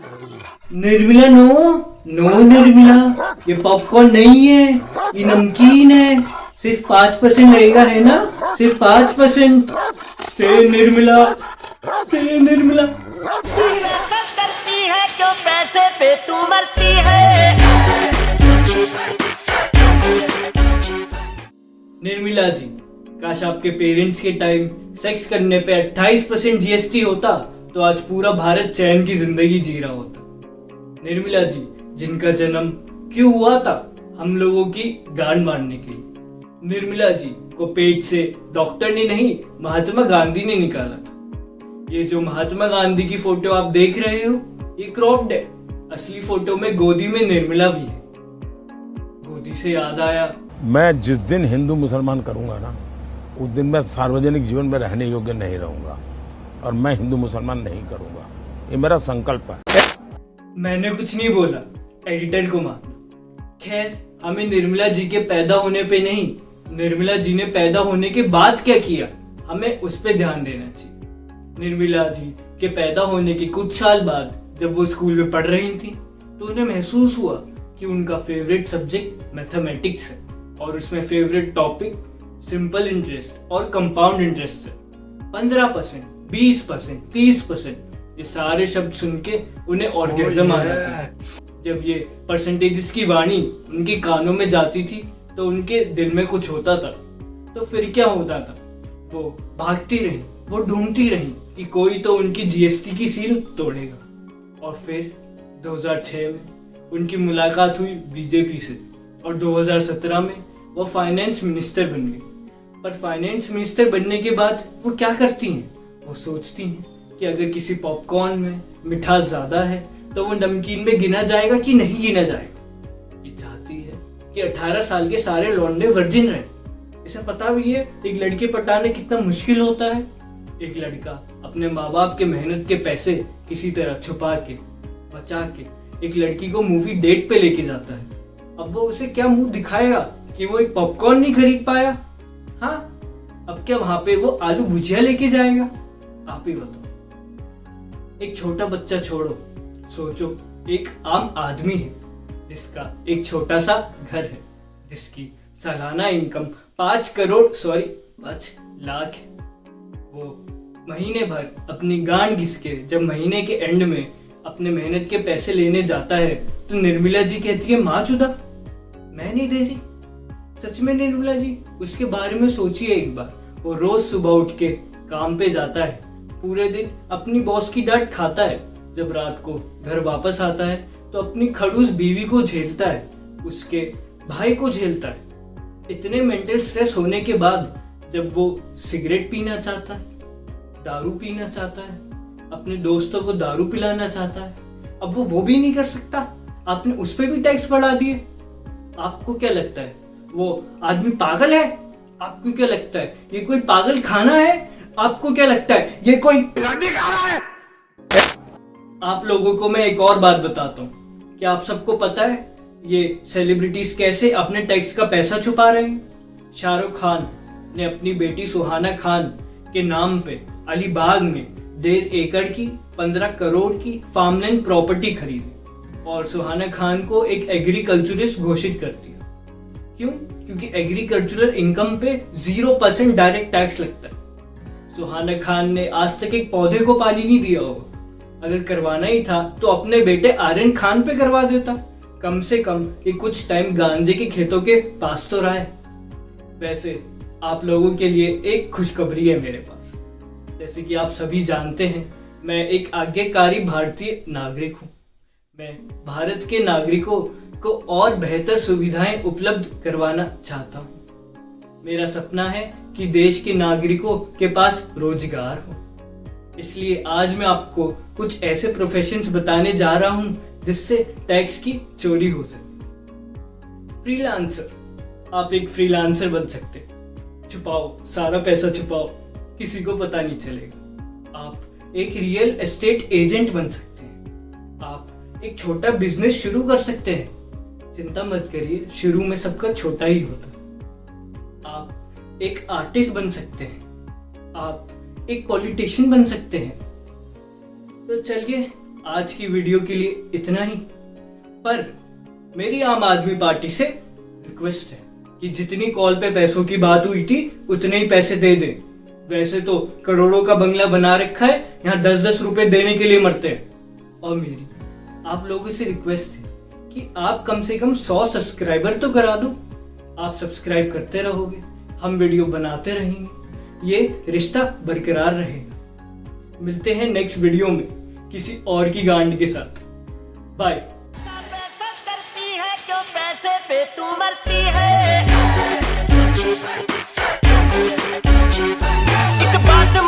Nirmala, no no Nirmala, ये popcorn नहीं है, ये नमकीन है। सिर्फ 5% रहेगा, है ना? सिर्फ 5%। Stay Nirmala, stay Nirmala. ऐसा करती है क्यों, पैसे पे तू मरती है। निर्मला जी, काश आपके पेरेंट्स के टाइम सेक्स करने पे 28% जीएसटी होता तो आज पूरा भारत चैन की जिंदगी जी रहा होता। निर्मला जी, जिनका जन्म क्यों हुआ था? हम लोगों की गांड मारने के लिए। निर्मला जी को पेट से डॉक्टर ने नहीं, महात्मा गांधी ने निकाला था। ये जो महात्मा गांधी की फोटो आप देख रहे हो, ये क्रॉप्ड है। असली फोटो में गोदी में निर्मला भी है। गोदी से याद आया, मैं जिस दिन हिंदू मुसलमान करूंगा ना, उस दिन मैं सार्वजनिक जीवन में रहने योग्य नहीं रहूंगा और मैं हिंदू मुसलमान नहीं करूंगा। ये मेरा संकल्प है। मैंने कुछ नहीं बोला, एडिटर को मारना। खैर, हमें निर्मला जी के पैदा होने पे नहीं, निर्मला जी ने पैदा होने के बाद क्या किया, हमें उस पे ध्यान देना चाहिए। निर्मला जी के पैदा होने के कुछ साल बाद जब वो स्कूल में पढ़ रही थी तो उन्हें महसूस हुआ कि उनका फेवरेट सब्जेक्ट मैथमेटिक्स है और उसमें फेवरेट टॉपिक सिंपल इंटरेस्ट और कंपाउंड इंटरेस्ट है। 15%, 20%, 30%, ये सारे शब्द सुन के उन्हें ऑर्गेज्म आ जाता है। जब ये परसेंटेजेस की वाणी उनके कानों में जाती थी तो उनके दिल में कुछ होता था। तो फिर क्या होता था? वो भागती रही, वो ढूंढती रही कि कोई तो उनकी जीएसटी की सील तोड़ेगा। और फिर 2006 में उनकी मुलाकात हुई बीजेपी से और 2017 में वो फाइनेंस मिनिस्टर बन गई। पर फाइनेंस मिनिस्टर बनने के बाद वो क्या करती हैं? वो सोचती हैं कि अगर किसी पॉपकॉर्न में मिठास ज्यादा है तो वो नमकीन में गिना जाएगा कि नहीं गिना जाएगा। ये चाहती है कि 18 साल के सारे लौंडे वर्जिन रहे। इसे पता भी है एक लड़की पटाने कितना मुश्किल होता है। एक लड़का अपने माँ बाप के मेहनत के पैसे किसी तरह छुपा के बचा के एक लड़की को मूवी डेट पे लेके जाता है। अब वो उसे क्या मुंह दिखाएगा कि वो एक पॉपकॉर्न नहीं खरीद पाया? हाँ, अब क्या वहां पे वो आलू भुजिया लेके जाएगा? आप ही बताओ। एक छोटा बच्चा छोड़ो, सोचो एक आम आदमी है जिसका एक छोटा सा घर है, जिसकी सालाना इनकम 5 लाख है। वो महीने भर अपनी गांड घिस के जब महीने के एंड में अपने मेहनत के पैसे लेने जाता है तो निर्मला जी कहती है, माँ चुदा, मैं नहीं दे रही। सच में निर्मला जी, उसके बारे में सोचिए एक बार। वो रोज सुबह उठ के काम पे जाता है, पूरे दिन अपनी बॉस की डांट खाता है, जब रात को घर वापस आता है तो अपनी खड़ूस बीवी को झेलता है, उसके भाई को झेलता है। इतने मेंटल स्ट्रेस होने के बाद जब वो सिगरेट पीना चाहता है, दारू पीना चाहता है, अपने दोस्तों को दारू पिलाना चाहता है, अब वो भी नहीं कर सकता। आपने उस पे भी टैक्स बढ़ा दिए। आपको क्या लगता है वो आदमी पागल है? आपको क्या लगता है ये कोई पागल खाना है? आपको क्या लगता है ये कोई रड्डी खाना है? आप लोगों को मैं एक और बात बताता हूँ। क्या आप सबको पता है ये सेलिब्रिटीज कैसे अपने टैक्स का पैसा छुपा रहे हैं? शाहरुख खान ने अपनी बेटी सुहाना खान के नाम पे अलीबाग में 1.5 एकड़ की 15 करोड़ की फार्मलैंड प्रॉपर्टी खरीदी और सुहाना खान को एक एग्रीकल्चरिस्ट घोषित कर दिया। क्यों? क्योंकि एग्रीकल्चरल इनकम पे 0% डायरेक्ट टैक्स लगता है। सुहाना खान ने आज तक एक पौधे को पानी नहीं दिया होगा। अगर करवाना ही था तो अपने बेटे आर्यन खान पे करवा देता। कम से कम ये कुछ टाइम गांजे के खेतों के पास तो रहा है। वैसे आप लोगों के लिए एक खुशखबरी है मेरे पास। जैसे कि आप सभी जानते हैं, मैं एक आज्ञाकारी भारतीय नागरिक हूँ। मैं भारत के नागरिकों को और बेहतर सुविधाएं उपलब्ध करवाना चाहता हूँ। मेरा सपना है कि देश के नागरिकों के पास रोजगार हो। इसलिए आज मैं आपको कुछ ऐसे प्रोफेशंस बताने जा रहा हूँ जिससे टैक्स की चोरी हो सके। फ्रीलांसर, आप एक फ्रीलांसर बन सकते हैं। छुपाओ, सारा पैसा छुपाओ, किसी को पता नहीं चलेगा। आप एक रियल एस्टेट एजेंट बन सकते हैं। आप एक छोटा बिजनेस शुरू कर सकते हैं। चिंता मत करिए, शुरू में सबका छोटा ही होता है। आप एक आर्टिस्ट बन सकते हैं। आप एक पॉलिटिशियन बन सकते हैं। तो चलिए आज की वीडियो के लिए इतना ही। पर मेरी आम आदमी पार्टी से रिक्वेस्ट है कि जितनी कॉल पे पैसों की बात हुई थी उतने ही पैसे दे दें। वैसे तो करोड़ों का बंगला बना रखा है, यहाँ 10-10 रुपए देने के लिए मरते हैं। और मेरी आप लोगों से रिक्वेस्ट है कि आप कम से कम 100 सब्सक्राइबर तो करा दो। आप सब्सक्राइब करते रहोगे, हम वीडियो बनाते रहेंगे, ये रिश्ता बरकरार रहेगा। मिलते हैं नेक्स्ट वीडियो में किसी और की गांड के साथ। बाय। पैसा करती है क्यों पैसे पे तू मरती है। एक बात